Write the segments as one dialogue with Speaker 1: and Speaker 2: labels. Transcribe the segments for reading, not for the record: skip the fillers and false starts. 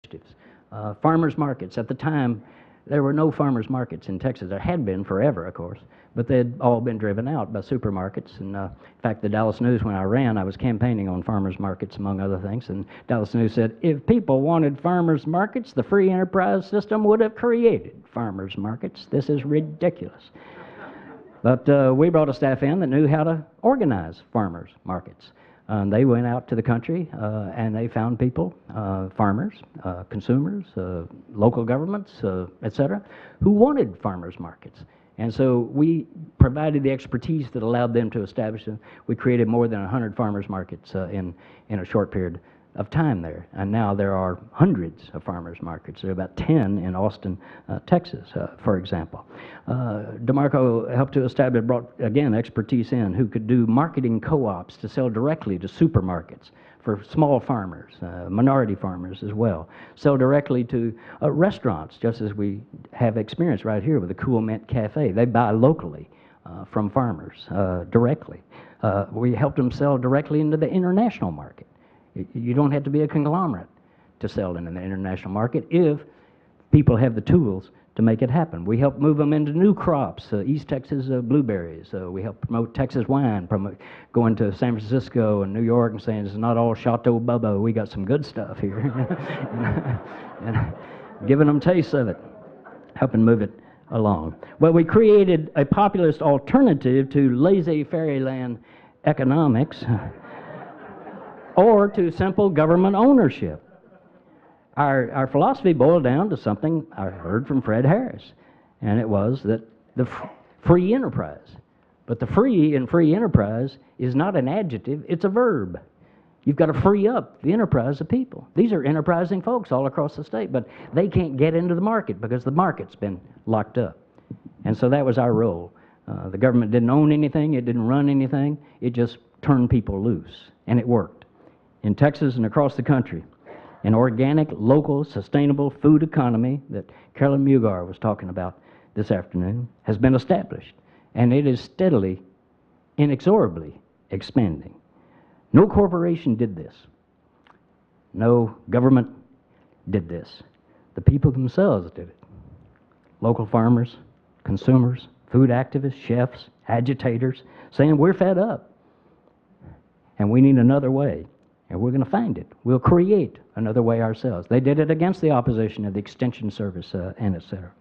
Speaker 1: initiatives. Farmers markets. At the time, there were no farmers markets in Texas. There had been forever, of course, but they had all been driven out by supermarkets. And in fact, the Dallas News, when I ran, I was campaigning on farmers markets, among other things. And Dallas News said, if people wanted farmers markets, the free enterprise system would have created farmers markets. This is ridiculous. But we brought a staff in that knew how to organize farmers markets. They went out to the country and they found people, farmers, consumers, local governments, etc., who wanted farmers markets. And so we provided the expertise that allowed them to establish them. We created more than 100 farmers markets in a short period of time there. And now there are hundreds of farmers markets. There are about 10 in Austin, Texas, for example. DeMarco helped to establish, brought, again, expertise in who could do marketing co-ops to sell directly to supermarkets for small farmers, minority farmers as well. Sell directly to restaurants, just as we have experience right here with the Cool Mint Cafe. They buy locally from farmers directly. We helped them sell directly into the international market. You don't have to be a conglomerate to sell in the international market if people have the tools to make it happen. We help move them into new crops, East Texas blueberries. We help promote Texas wine, going to San Francisco and New York and saying it's not all Chateau Bubba, we got some good stuff here. And giving them tastes of it, helping move it along. Well, we created a populist alternative to lazy fairyland economics or to simple government ownership. Our philosophy boiled down to something I heard from Fred Harris, and it was that the free enterprise. But the free in free enterprise is not an adjective, it's a verb. You've got to free up the enterprise of people. These are enterprising folks all across the state, but they can't get into the market because the market's been locked up. And so that was our role. The government didn't own anything, it didn't run anything, it just turned people loose, and it worked. In Texas and across the country, an organic, local, sustainable food economy that Carolyn Mugar was talking about this afternoon has been established, and it is steadily, inexorably expanding. No corporation did this. No government did this. The people themselves did it. Local farmers, consumers, food activists, chefs, agitators, saying we're fed up and we need another way. And we're going to find it. We'll create another way ourselves. They did it against the opposition of the Extension Service and et cetera.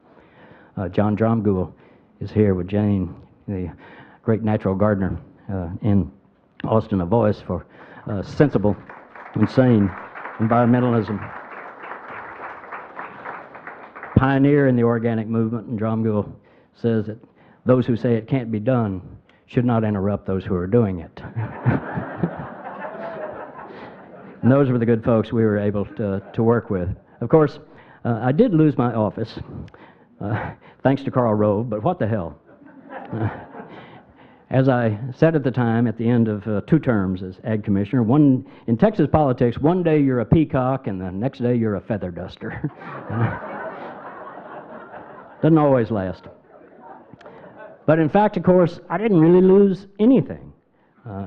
Speaker 1: John Dromgoole is here with Jane, the great natural gardener in Austin, a voice for sensible, insane environmentalism. Pioneer in the organic movement, and Dromgoole says that those who say it can't be done should not interrupt those who are doing it. And those were the good folks we were able to work with. Of course, I did lose my office, thanks to Karl Rove, but what the hell? As I said at the time, at the end of 2 terms as Ag Commissioner, in Texas politics, one day you're a peacock and the next day you're a feather duster. Doesn't always last. But in fact, of course, I didn't really lose anything.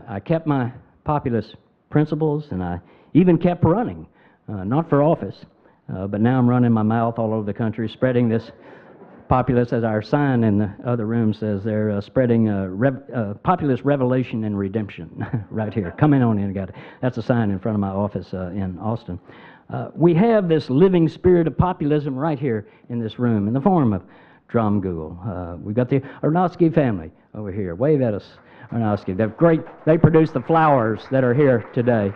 Speaker 1: I kept my populist principles, and I even kept running, not for office, but now I'm running my mouth all over the country, spreading this populist, as our sign in the other room says, they're spreading populist revelation and redemption right here. Come in on in, got it. That's a sign in front of my office in Austin. We have this living spirit of populism right here in this room in the form of Dromgoole. We've got the Arnowski family over here. Wave at us, Arnowski. They're great. They produce the flowers that are here today.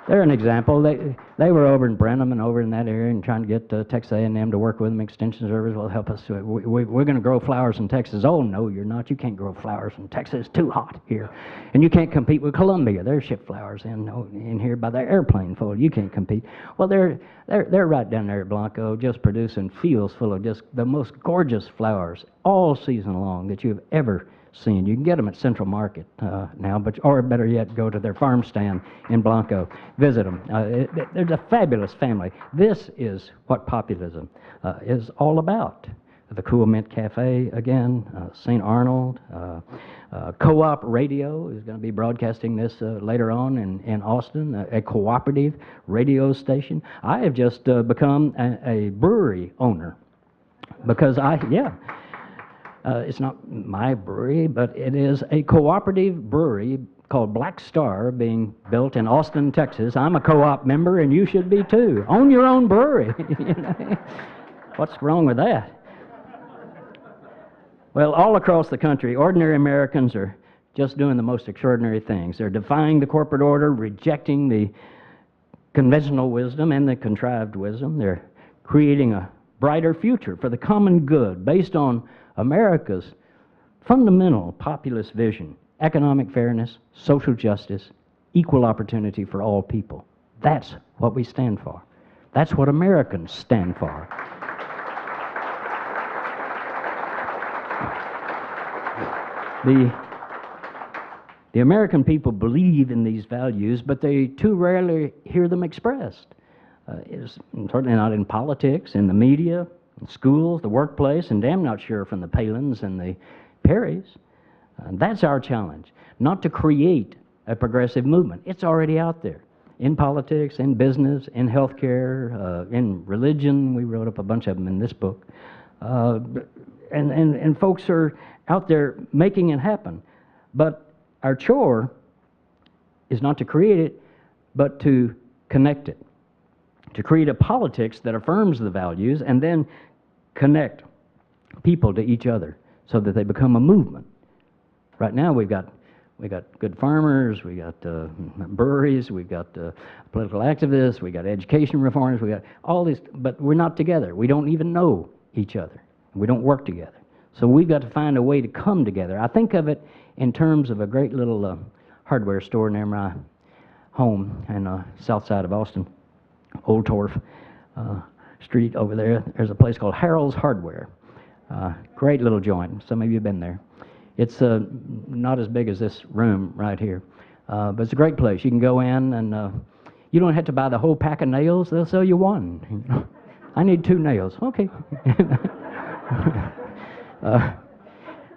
Speaker 1: They're an example. They were over in Brenham and over in that area and trying to get Texas A&M to work with them. Extension Service will help us. We're going to grow flowers in Texas. Oh, no, you're not. You can't grow flowers in Texas. It's too hot here. And you can't compete with Columbia. They ship flowers in here by their airplane full. You can't compete. Well, they're right down there at Blanco, just producing fields full of just the most gorgeous flowers all season long that you've ever seen. You can get them at Central Market now, or better yet, go to their farm stand in Blanco. Visit them. They're a fabulous family. This is what populism is all about. the Cool Mint Cafe again, St. Arnold, Co-op Radio is going to be broadcasting this later on in Austin, a cooperative radio station. I have just become a brewery owner because it's not my brewery, but it is a cooperative brewery called Black Star being built in Austin, Texas. I'm a co-op member, and you should be too. Own your own brewery. You know? What's wrong with that? Well, all across the country, ordinary Americans are just doing the most extraordinary things. They're defying the corporate order, rejecting the conventional wisdom and the contrived wisdom. They're creating a brighter future for the common good based on America's fundamental populist vision: economic fairness, social justice, equal opportunity for all people. That's what we stand for. That's what Americans stand for. The American people believe in these values, but they too rarely hear them expressed. It's certainly not in politics, in the media, in schools, the workplace, and damn not sure from the Palins and the Perrys. That's our challenge, not to create a progressive movement. It's already out there, in politics, in business, in healthcare, in religion. We wrote up a bunch of them in this book. And folks are out there making it happen. But our chore is not to create it, but to connect it, to create a politics that affirms the values and then connect people to each other so that they become a movement. Right now we got good farmers, we got breweries, we got political activists, we got education reformers, we got all these, but we're not together. We don't even know each other. We don't work together. So we've got to find a way to come together. I think of it in terms of a great little hardware store near my home in the south side of Austin, Old Torf Street over there. There's a place called Harold's Hardware. Great little joint. Some of you have been there. It's not as big as this room right here, but it's a great place. You can go in and you don't have to buy the whole pack of nails. They'll sell you one. I need 2 nails. Okay.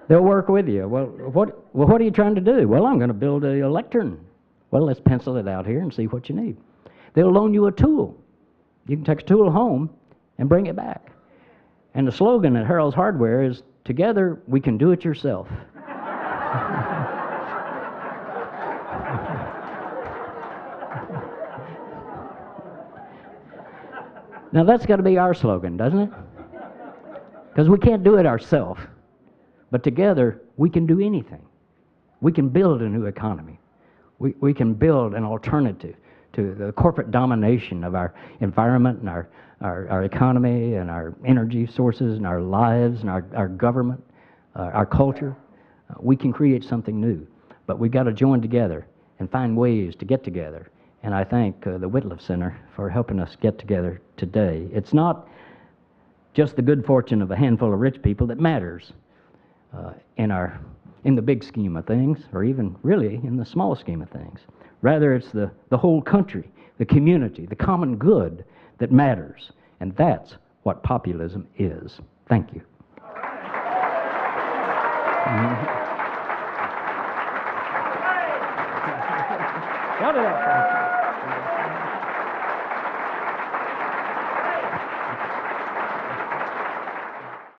Speaker 1: They'll work with you. Well, what are you trying to do? Well, I'm going to build a lectern. Well, let's pencil it out here and see what you need. They'll loan you a tool. You can take a tool home and bring it back. And the slogan at Harold's Hardware is, "Together we can do it yourself." Now that's got to be our slogan, doesn't it? Because we can't do it ourselves. But together, we can do anything. We can build a new economy. We can build an alternative to the corporate domination of our environment and our economy and our energy sources and our lives and our government, our culture. We can create something new. But we've got to join together and find ways to get together. And I thank the Wittliff Center for helping us get together today. It's not just the good fortune of a handful of rich people that matters in the big scheme of things, or even really in the small scheme of things. Rather, it's the whole country, the community, the common good that matters. And that's what populism is. Thank you. Shut it up.